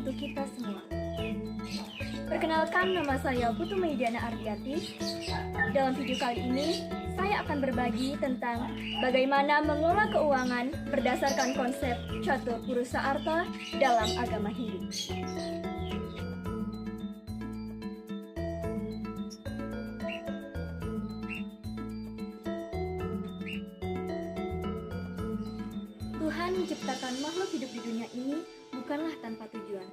untuk kita semua. Perkenalkan, nama saya Putu Meidiana Ardiati. Dalam video kali ini, saya akan berbagi tentang bagaimana mengelola keuangan berdasarkan konsep Catur Purusa Artha dalam agama Hindu. Tuhan menciptakan makhluk hidup di dunia ini bukanlah tanpa tujuan.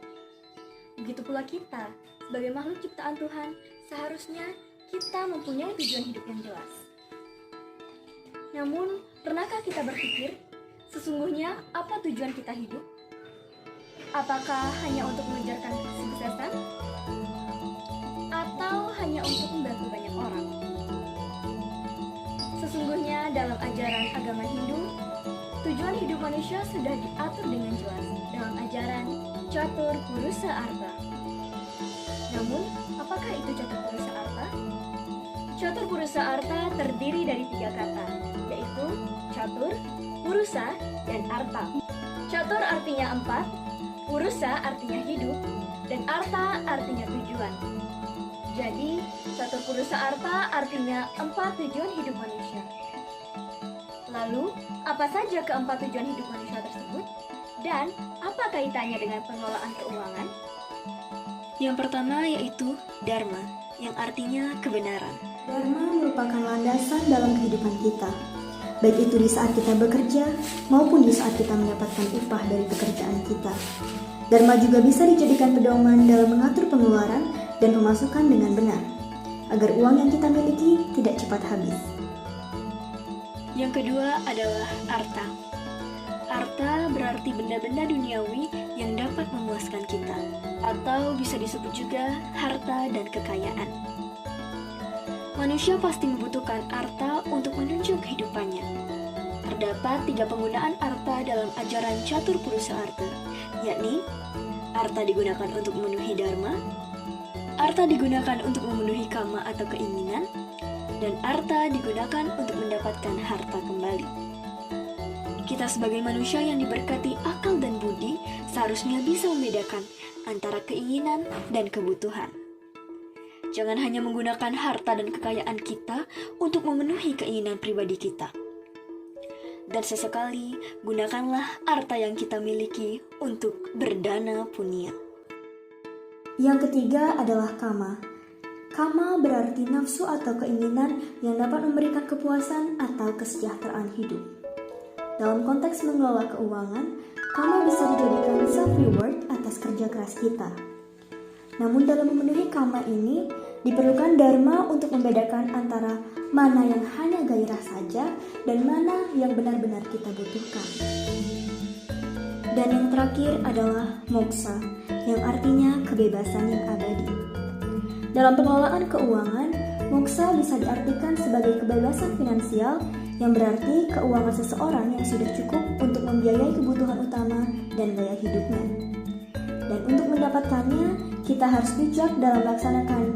Begitu pula kita, sebagai makhluk ciptaan Tuhan, seharusnya kita mempunyai tujuan hidup yang jelas. Namun, pernahkah kita berpikir, sesungguhnya apa tujuan kita hidup? Apakah hanya untuk mengejarkan kesuksesan? Atau hanya untuk membantu banyak orang? Sesungguhnya dalam ajaran agama Hindu, tujuan hidup manusia sudah diatur dengan jelas dalam ajaran Catur Purusa Artha. Namun, apakah itu Catur Purusa Artha? Catur Purusa Artha terdiri dari 3 kata, yaitu Catur, Purusa, dan Artha. Catur artinya 4, Purusa artinya hidup, dan Artha artinya tujuan. Jadi, Catur Purusa Artha artinya 4 tujuan hidup manusia. Lalu, apa saja keempat tujuan hidup manusia tersebut? Dan apa kaitannya dengan pengelolaan keuangan? Yang pertama yaitu Dharma, yang artinya kebenaran. Dharma merupakan landasan dalam kehidupan kita, baik itu di saat kita bekerja maupun di saat kita mendapatkan upah dari pekerjaan kita. Dharma juga bisa dijadikan pedoman dalam mengatur pengeluaran dan pemasukan dengan benar, agar uang yang kita miliki tidak cepat habis. Yang kedua adalah Artha. Artha berarti benda-benda duniawi yang dapat memuaskan kita, atau bisa disebut juga harta dan kekayaan. Manusia pasti membutuhkan Artha untuk menunjang kehidupannya. Terdapat 3 penggunaan Artha dalam ajaran Catur Purusa Artha, yakni Artha digunakan untuk memenuhi Dharma, Artha digunakan untuk memenuhi kama atau keinginan, dan Artha digunakan untuk mendapatkan harta kembali. Kita sebagai manusia yang diberkati akal dan budi seharusnya bisa membedakan antara keinginan dan kebutuhan. Jangan hanya menggunakan harta dan kekayaan kita untuk memenuhi keinginan pribadi kita. Dan sesekali, gunakanlah harta yang kita miliki untuk berdana punya. Yang ketiga adalah kama. Kama berarti nafsu atau keinginan yang dapat memberikan kepuasan atau kesejahteraan hidup. Dalam konteks mengelola keuangan, kama bisa dijadikan self-reward atas kerja keras kita. Namun dalam memenuhi kama ini, diperlukan dharma untuk membedakan antara mana yang hanya gairah saja dan mana yang benar-benar kita butuhkan. Dan yang terakhir adalah moksha, yang artinya kebebasan yang abadi. Dalam pengelolaan keuangan, moksha bisa diartikan sebagai kebebasan finansial yang berarti keuangan seseorang yang sudah cukup untuk membiayai kebutuhan utama dan gaya hidupnya. Dan untuk mendapatkannya, kita harus bijak dalam melaksanakan